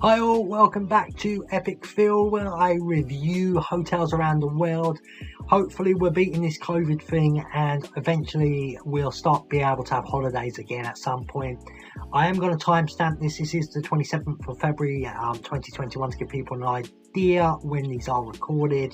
Hi all, welcome back to Epic Phill, where I review hotels around the world. Hopefully we're beating this COVID thing and eventually we'll start being able to have holidays again at some point. I am going to timestamp this. This is the 27th of February 2021 to give people an idea when these are recorded.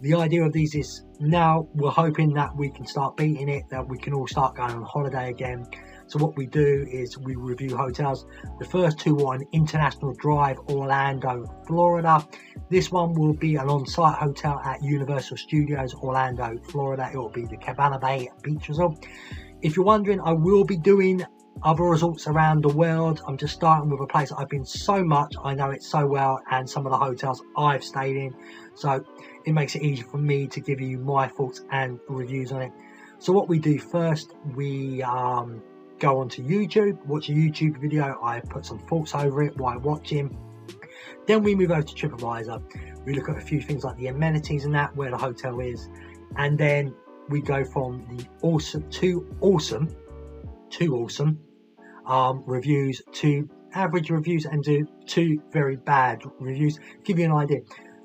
The idea of these is now we're hoping that we can start beating it, that we can all start going on holiday again. So what we do is we review hotels. The first two are on International Drive, Orlando, Florida. This one will be an on-site hotel at Universal Studios, Orlando, Florida. It will be the Cabana Bay Beach Resort. If you're wondering, I will be doing other resorts around the world. I'm just starting with a place that I've been so much, I know it so well, and some of the hotels I've stayed in. So it makes it easy for me to give you my thoughts and reviews on it. So what we do first, we go onto YouTube, watch a YouTube video. I put some thoughts over it while watching. Then we move over to TripAdvisor. We look at a few things like the amenities and that, where the hotel is, and then we go from the awesome reviews to average reviews and to very bad reviews. Give you an idea.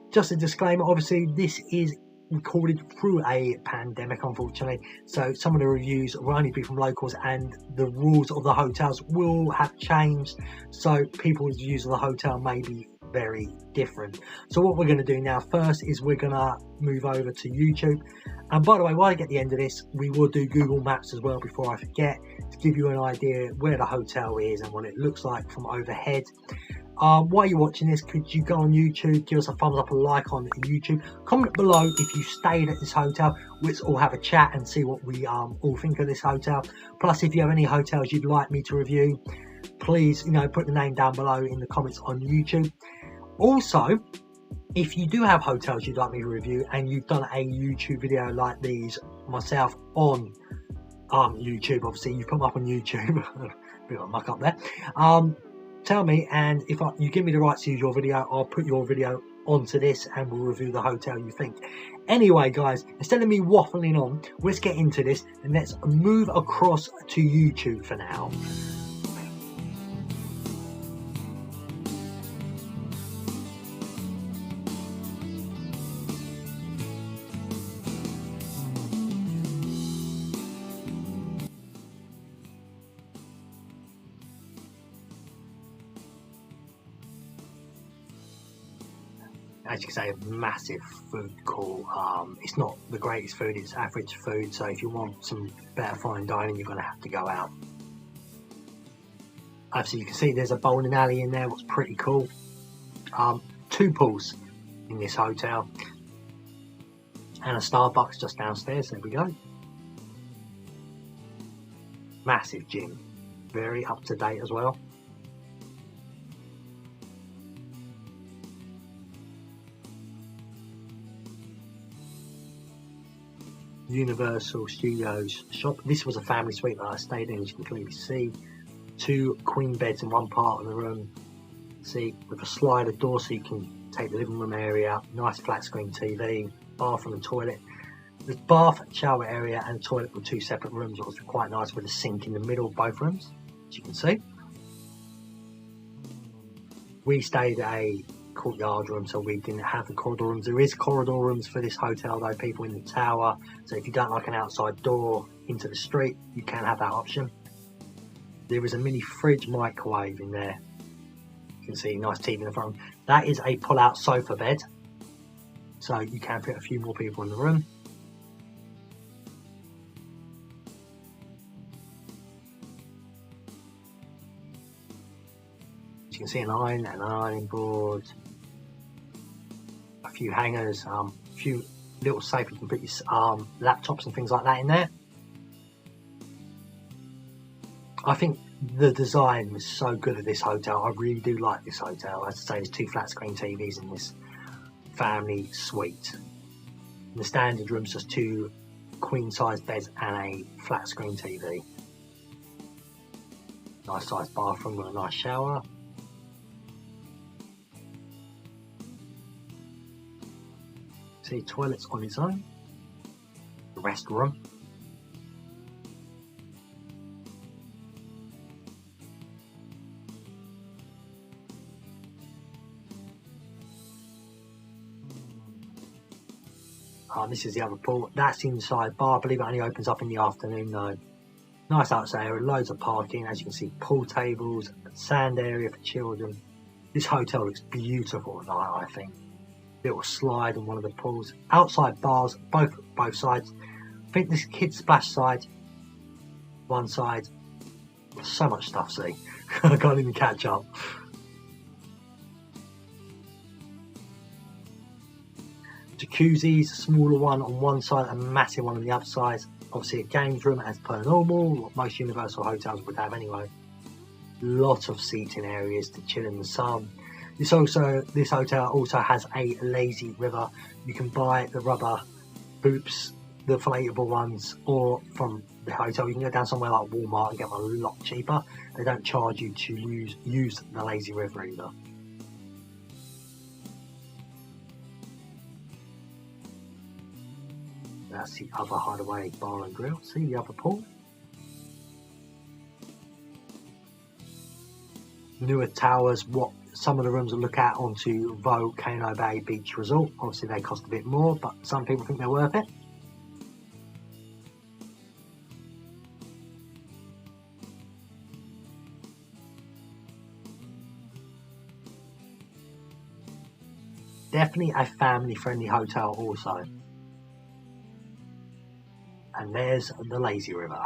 Just a disclaimer, obviously this is recorded through a pandemic, unfortunately, so some of the reviews will only be from locals and the rules of the hotels will have changed, so people's views of the hotel may be very different. So what we're going to do now first is we're going to move over to YouTube. And by the way, while I get the end of this, we will do Google Maps as well before I forget, to give you an idea where the hotel is and what it looks like from overhead. While you're watching this, could you go on YouTube, give us a thumbs up, a like on YouTube, comment below if you stayed at this hotel. Let's all have a chat and see what we all think of this hotel. Plus, if you have any hotels you'd like me to review, please put the name down below in the comments on YouTube. Also, if you do have hotels you'd like me to review and you've done a YouTube video like these myself on YouTube, obviously you put them up on YouTube, bit of a muck up there, tell me, and if you give me the rights to use your video, I'll put your video onto this and we'll review the hotel you think. Anyway guys, instead of me waffling on, let's get into this and let's move across to YouTube for now. As you can say, a massive food court. It's not the greatest food, it's average food, so if you want some better fine dining you're going to have to go out. Obviously you can see there's a bowling alley in there, what's pretty cool. Two pools in this hotel and a Starbucks just downstairs. There we go. Massive gym, very up to date as well. Universal Studios shop. This was a family suite that I stayed in, as you can clearly see. Two queen beds in one part of the room. See, with a slider door so you can take the living room area. Nice flat screen TV, bathroom and toilet. There's bath, shower area and toilet with two separate rooms. It was quite nice with a sink in the middle of both rooms, as you can see. We stayed at a courtyard room, so we didn't have the corridor rooms. There is corridor rooms for this hotel though, people in the tower, so if you don't like an outside door into the street, you can have that option. There is a mini fridge, microwave in there. You can see nice TV in the front. That is a pull-out sofa bed, so you can fit a few more people in the room. As you can see, an ironing board, a few hangers, a few little safe you can put your laptops and things like that in there. I think the design was so good at this hotel. I really do like this hotel. As I say, there's two flat screen TVs in this family suite. In the standard room's just two queen size beds and a flat screen TV. Nice sized bathroom with a nice shower. See, toilets on its own. The rest room. This is the other pool. That's inside bar. I believe it only opens up in the afternoon though. Nice outside area, loads of parking. As you can see, pool tables, sand area for children. This hotel looks beautiful at night, I think. Little slide in one of the pools. Outside bars, both sides. I think this kids splash side, one side. So much stuff, see. I can't even catch up. Jacuzzis, a smaller one on one side, a massive one on the other side. Obviously a games room as per normal, what most Universal hotels would have anyway. Lot of seating areas to chill in the sun. This hotel also has a lazy river. You can buy the rubber boots, the inflatable ones, or from the hotel. You can go down somewhere like Walmart and get one a lot cheaper. They don't charge you to use the lazy river either. That's the other hideaway bar and grill. See the other pool? Newer towers, what some of the rooms will look at onto Volcano Bay Beach Resort. Obviously they cost a bit more, but some people think they're worth it. Definitely a family friendly hotel also. And there's the lazy river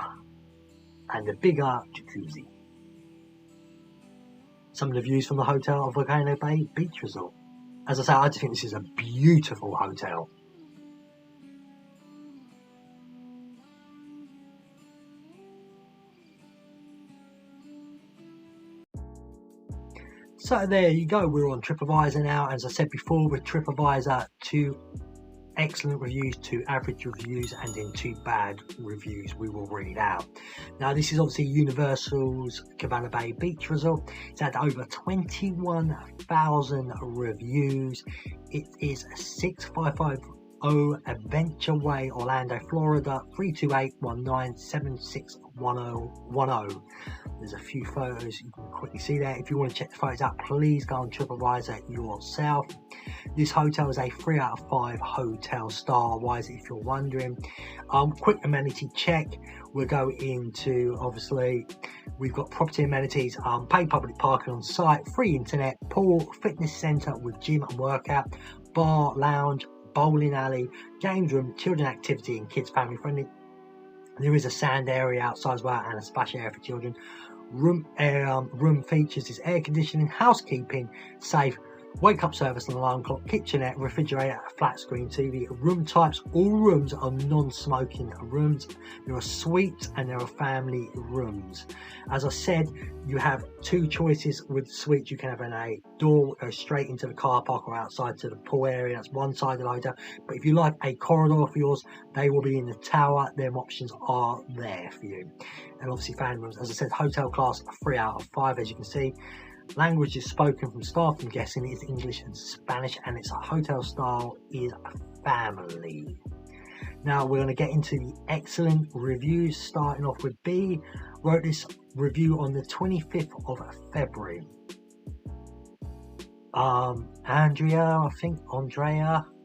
and the bigger jacuzzi. Some of the views from the hotel of Volcano Bay Beach Resort. As I say, I just think this is a beautiful hotel. So there you go, we're on TripAdvisor now. As I said before, with TripAdvisor, 2 excellent reviews, 2 average reviews, and then 2 bad reviews we will read out. Now this is obviously Universal's Cabana Bay Beach Resort. It's had over 21,000 reviews. It is 6550 Adventure Way, Orlando, Florida 32819761010. There's a few photos you can quickly see there. If you want to check the photos out, please go on TripAdvisor yourself. This hotel is a 3 out of 5 hotel star wise, if you're wondering. Quick amenity check. We'll go into, obviously, we've got property amenities, paid public parking on site, free internet, pool, fitness centre with gym and workout, bar, lounge, bowling alley, games room, children activity and kids family friendly. There is a sand area outside as well and a splash area for children. Room features is air conditioning, housekeeping, safe, wake up service and alarm clock, kitchenette, refrigerator, flat screen TV. Room types, all rooms are non-smoking rooms. There are suites and there are family rooms. As I said, you have 2 choices with suites. You can have a door that goes straight into the car park or outside to the pool area. That's one side of the hotel. But if you like a corridor for yours, they will be in the tower. Them options are there for you. And obviously family rooms, as I said, hotel class 3 out of 5, as you can see. Language is spoken from staff, I'm guessing it's English and Spanish, and its hotel style is family. Now we're going to get into the excellent reviews, starting off with B. Wrote this review on the 25th of February. Andrea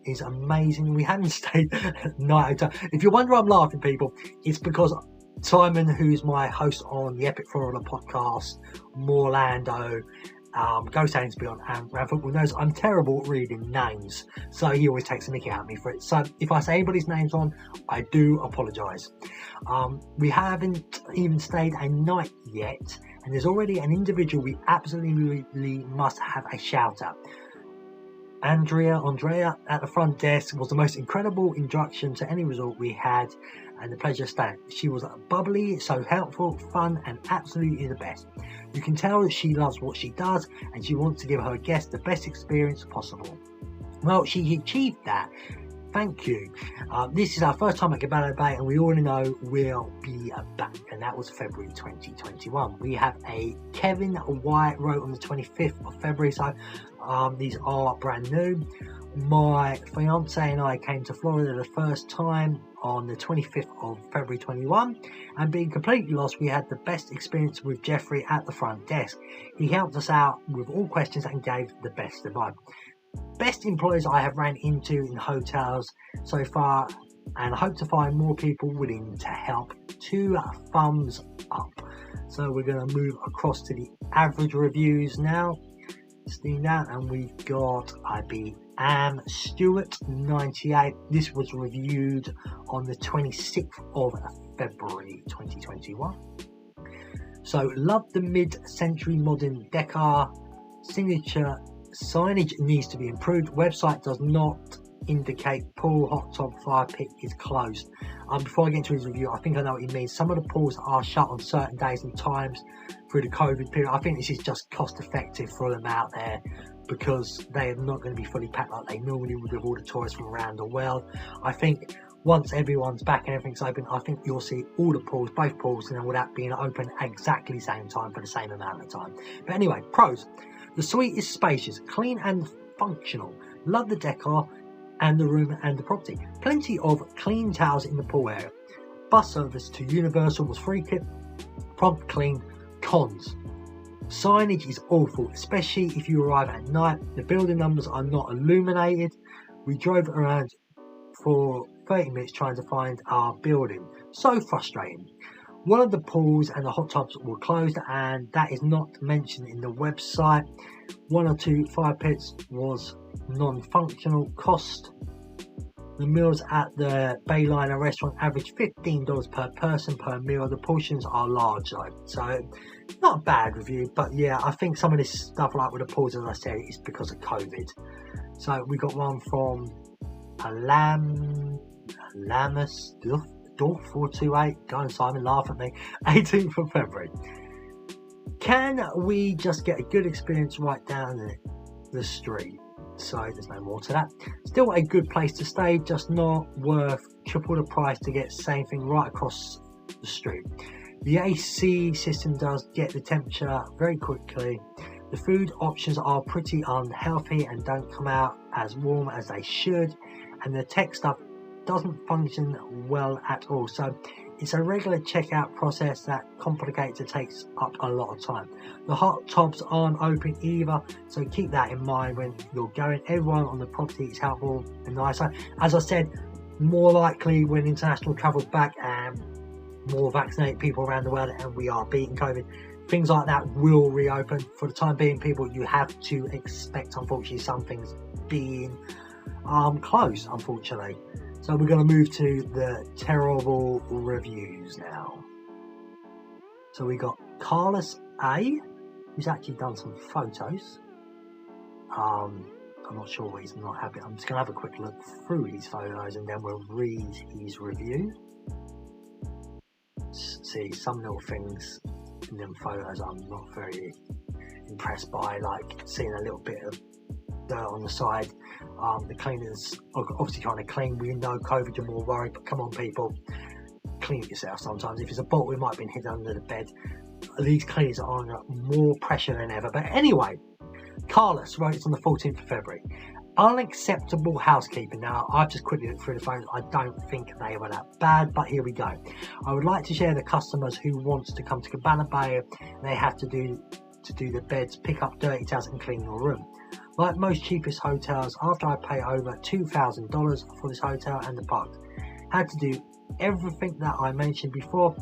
is amazing. We hadn't stayed night hotel. If you wonder why I'm laughing, people, it's because Simon, who's my host on the Epic Florida podcast, Morlando, Ghost Aliens Beyond, and Rant Football, knows I'm terrible at reading names, so he always takes a mickey out of me for it. So if I say anybody's names on, I do apologise. We haven't even stayed a night yet, and there's already an individual we absolutely must have a shout out. Andrea at the front desk was the most incredible introduction to any resort we had, and the pleasure of staying. She was bubbly, so helpful, fun, and absolutely the best. You can tell that she loves what she does and she wants to give her guests the best experience possible. Well, she achieved that. Thank you. This is our first time at Cabana Bay, and we already know we'll be back, and that was February 2021. We have a Kevin White wrote on the 25th of February, so these are brand new. My fiance and I came to Florida the first time on the 25th of February 21, and being completely lost, we had the best experience with Jeffrey at the front desk. He helped us out with all questions and gave the best advice. Best employees I have ran into in hotels so far, and I hope to find more people willing to help. 2 thumbs up. So we're going to move across to the average reviews now. Steam down, and we've got Am Stewart 98. This was reviewed on the 26th of February 2021. So, love the mid-century modern decor. Signature signage needs to be improved. Website does not indicate pool, hot tub, fire pit is closed. Before I get into his review, I think I know what he means. Some of the pools are shut on certain days and times through the COVID period. I think this is just cost effective for them out there, because they are not going to be fully packed like they normally would with all the tourists from around the world. I think once everyone's back and everything's open, I think you'll see all the pools, both pools, and all that being open exactly the same time for the same amount of time. But anyway, pros. The suite is spacious, clean and functional. Love the decor and the room and the property. Plenty of clean towels in the pool area. Bus service to Universal was free. Prompt clean. Cons. Signage is awful, especially if you arrive at night. The building numbers are not illuminated. We drove around for 30 minutes trying to find our building. So frustrating. One of the pools and the hot tubs were closed, and that is not mentioned in the website. 1 or 2 fire pits was non-functional. Cost. The meals at the Bayliner restaurant average $15 per person per meal. The portions are large though, so not a bad review. But yeah, I think some of this stuff, like with the pools, as I said, is because of COVID. So we got one from Lamus 428. Go on, Simon, laugh at me. 18th of February. Can we just get a good experience right down the street? So there's no more to that. Still a good place to stay, just not worth triple the price to get same thing right across the street. The AC system does get the temperature very quickly. The food options are pretty unhealthy and don't come out as warm as they should, and the tech stuff doesn't function well at all. So it's a regular checkout process that complicates and takes up a lot of time. The hot tubs aren't open either, so keep that in mind when you're going. Everyone on the property is helpful and nice. So, as I said, more likely when international travel's back and more vaccinated people around the world and we are beating COVID, things like that will reopen. For the time being, people, you have to expect, unfortunately, some things being closed, unfortunately. So we're going to move to the terrible reviews now. So we got Carlos A, who's actually done some photos. I'm not sure what he's not happy. I'm just going to have a quick look through his photos and then we'll read his review. See, some little things in them photos I'm not very impressed by, like seeing a little bit of dirt on the side. The cleaners are obviously trying to clean. We know COVID, you're more worried, but come on people, clean it yourself sometimes. If it's a bottle, it might have been hidden under the bed. These cleaners are under more pressure than ever. But anyway, Carlos wrote it on the 14th of February. Unacceptable housekeeping. Now, I've just quickly looked through the photos. I don't think they were that bad, but here we go. I would like to share the customers who want to come to Cabana Bay. They have to do the beds, pick up dirty towels and clean your room. Like most cheapest hotels, after I pay over $2,000 for this hotel and the park, had to do everything that I mentioned before.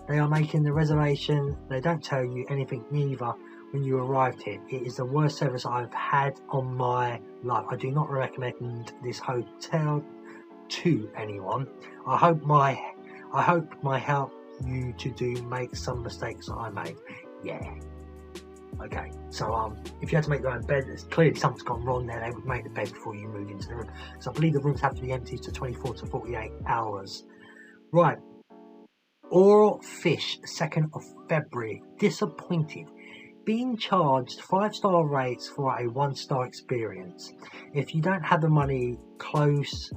They are making the reservation. They don't tell you anything neither when you arrived here. It is the worst service I've had on my life. I do not recommend this hotel to anyone. I hope my help you to do make some mistakes that I made. Yeah. Okay, so if you had to make your own bed, there's clearly something's gone wrong there. They would make the bed before you move into the room. So I believe the rooms have to be empty to 24 to 48 hours. Right. Oral Fish, 2nd of February. Disappointed. Being charged 5-star rates for a 1-star experience. If you don't have the money, close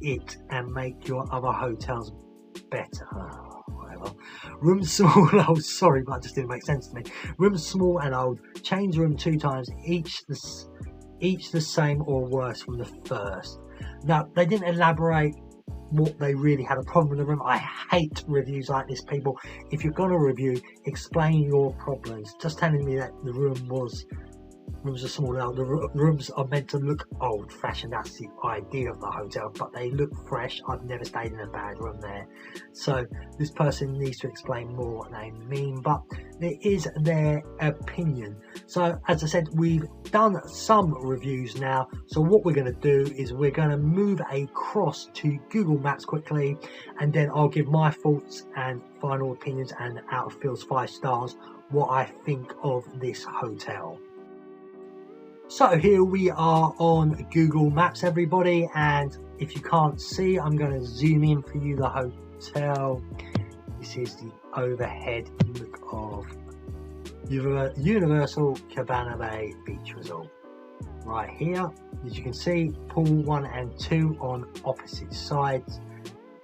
it and make your other hotels better. Room small and old, sorry, but it just didn't make sense to me. Room small and old, change room 2 times, each the same or worse from the first. Now, they didn't elaborate what they really had a problem with the room. I hate reviews like this, people. If you're going to review, explain your problems. Just telling me that the room was Rooms are small now. The rooms are meant to look old-fashioned. That's the idea of the hotel, but they look fresh. I've never stayed in a bad room there. So this person needs to explain more what they mean, but it is their opinion. So as I said, we've done some reviews now. So what we're going to do is we're going to move across to Google Maps quickly, and then I'll give my thoughts and final opinions, and out of Phil's 5 stars, what I think of this hotel. So here we are on Google Maps, everybody, and if you can't see, I'm going to zoom in for you the hotel. This is the overhead look of Universal Cabana Bay Beach Resort. Right here, as you can see, pool 1 and 2 on opposite sides,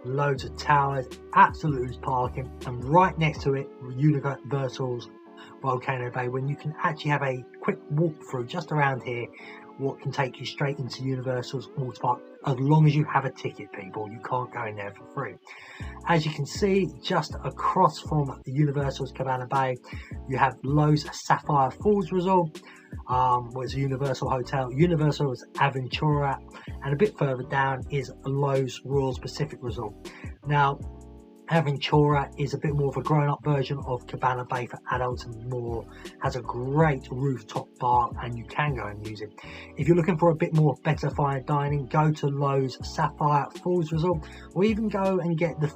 loads of towers, absolute parking, and right next to it, Universal's Volcano Bay, when you can actually have a quick walk through just around here, what can take you straight into Universal's water park, as long as you have a ticket, people. You can't go in there for free. As you can see, just across from Universal's Cabana Bay, you have Lowe's Sapphire Falls Resort, was Universal Hotel, Universal's Aventura, and a bit further down is Lowe's Royal Pacific Resort. Now, Aventura is a bit more of a grown-up version of Cabana Bay for adults, and more has a great rooftop bar, and you can go and use it. If you're looking for a bit more better fine dining, go to Lowe's Sapphire Falls Resort, or even go and get the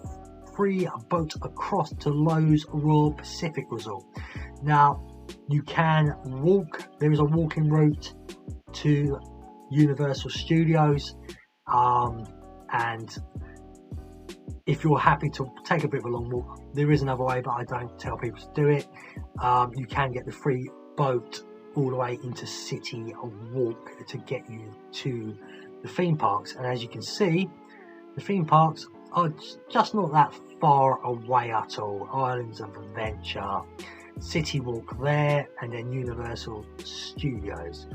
free boat across to Lowe's Royal Pacific Resort. Now, you can walk, there is a walking route to Universal Studios, and if you're happy to take a bit of a long walk, there is another way, but I don't tell people to do it. You can get the free boat all the way into City Walk to get you to the theme parks. And as you can see, the theme parks are just not that far away at all. Islands of Adventure, City Walk there, and then Universal Studios.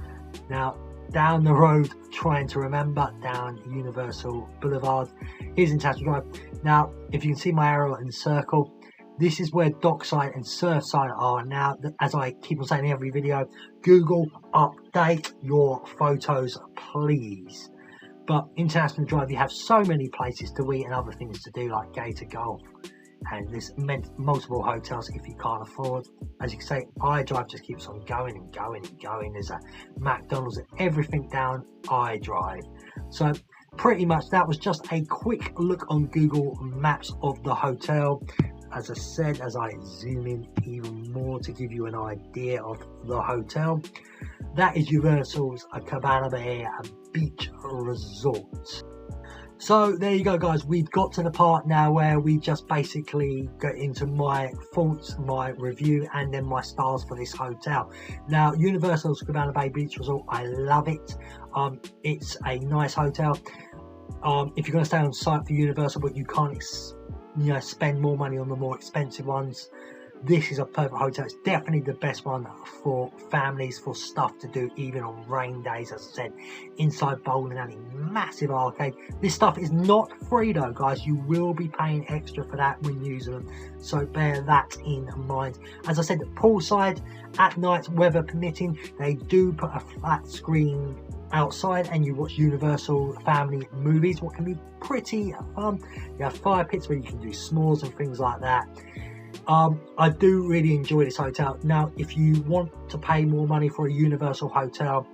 Now, down the road, trying to remember, down Universal Boulevard, here's International Drive. Now, if you can see my arrow in the circle, this is where Dockside and Surfside are. Now, as I keep on saying in every video, Google, update your photos, please. But International Drive, you have so many places to eat and other things to do, like Gator Golf, and there's multiple hotels if you can't afford. As you can say, iDrive just keeps on going and going and going. There's a McDonald's and everything down iDrive. So pretty much that was just a quick look on Google Maps of the hotel. As I said, as I zoom in even more to give you an idea of the hotel, that is Universal's Cabana Bay Beach Resort. So there you go, guys, we've got to the part now where we just basically get into my thoughts, my review, and then my stars for this hotel. Now, Universal's Cabana Bay Beach Resort, I love it. It's a nice hotel. If you're going to stay on site for Universal but you can't spend more money on the more expensive ones, this is a perfect hotel. It's definitely the best one for families, for stuff to do even on rain days. As I said, inside bowling alley, massive arcade. This stuff is not free though, guys. You will be paying extra for that when using them, so bear that in mind. As I said, poolside at night, weather permitting, they do put a flat screen outside and you watch Universal family movies, what can be pretty fun. You have fire pits where you can do s'mores and things like that. I do really enjoy this hotel. Now, if you want to pay more money for a Universal hotel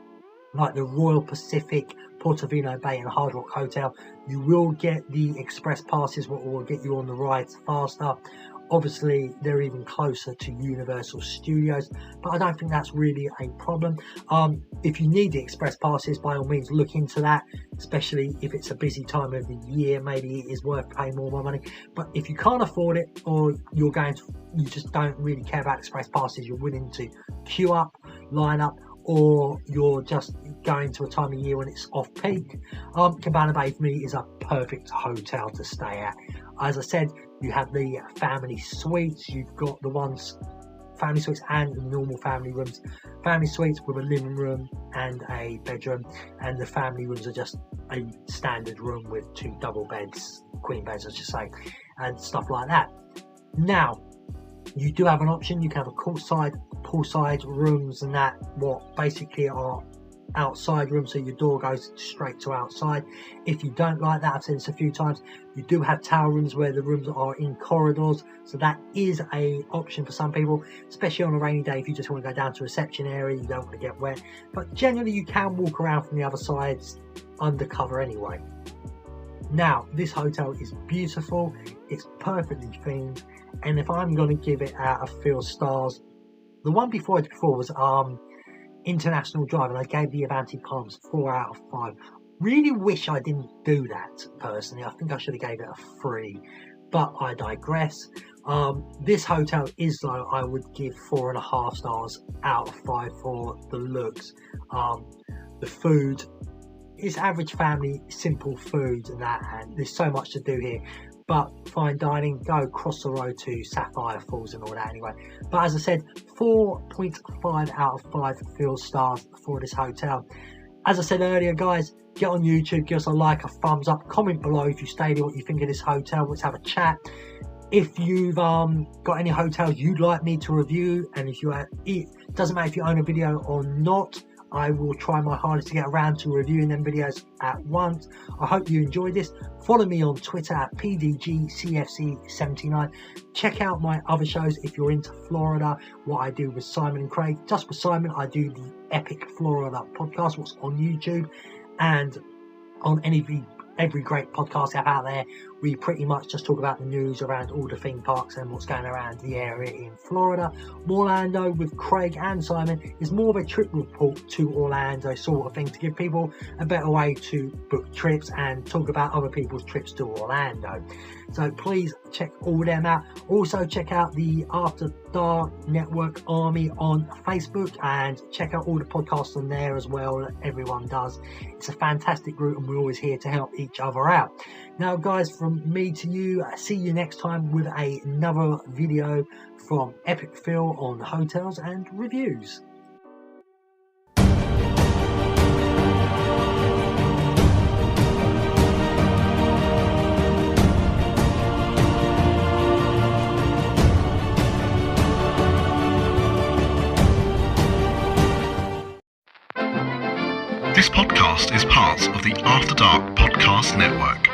like the Royal Pacific, Portofino Bay and Hard Rock Hotel, you will get the express passes, what will get you on the rides faster. Obviously, they're even closer to Universal Studios, but I don't think that's really a problem. If you need the express passes, by all means look into that, especially if it's a busy time of the year. Maybe it is worth paying more money. But if you can't afford it, or you just don't really care about express passes, you're willing to queue up, line up, or you're just going to a time of year when it's off peak, Cabana Bay for me is a perfect hotel to stay at. As I said, you have the family suites, you've got the ones, family suites and the normal family rooms. Family suites with a living room and a bedroom, and the family rooms are just a standard room with 2 double beds, queen beds I should say, and stuff like that. Now, You do have an option. You can have a poolside rooms, and that what basically are outside rooms, so your door goes straight to outside. If you don't like that, I've said this a few times, you do have tower rooms where the rooms are in corridors, so that is a option for some people, especially on a rainy day if you just want to go down to reception area, you don't want to get wet. But generally you can walk around from the other sides undercover anyway. Now, this hotel is beautiful, it's perfectly themed, and if I'm going to give it out of Phill stars, the one before was International Drive, and I gave the Avanti Palms 4 out of 5. Really wish I didn't do that personally. I think I should have gave it a 3, but I digress. This hotel is though, I would give 4.5 stars out of 5 for the looks. The food is average family, simple food and that, and there's so much to do here. But fine dining, go across the road to Sapphire Falls and all that anyway. But as I said, 4.5 out of 5 Phill stars for this hotel. As I said earlier, guys, get on YouTube, give us a like, a thumbs up, comment below if you stayed here, what you think of this hotel. Let's have a chat. If you've got any hotels you'd like me to review, and if you it doesn't matter if you own a video or not, I will try my hardest to get around to reviewing them videos at once. I hope you enjoyed this. Follow me on Twitter at PDGCFC79. Check out my other shows if you're into Florida, what I do with Simon and Craig. Just with Simon, I do the Epic Florida podcast, what's on YouTube, and on every great podcast app out there. We pretty much just talk about the news around all the theme parks and what's going around the area in Florida. Orlando with Craig and Simon is more of a trip report to Orlando sort of thing, to give people a better way to book trips and talk about other people's trips to Orlando. So please check all them out. Also check out the After Dark Network Army on Facebook, and check out all the podcasts on there as well that everyone does. It's a fantastic group and we're always here to help each other out. Now guys, from me to you, see you next time with another video from Epic Phill on hotels and reviews. This podcast is part of the After Dark Podcast Network.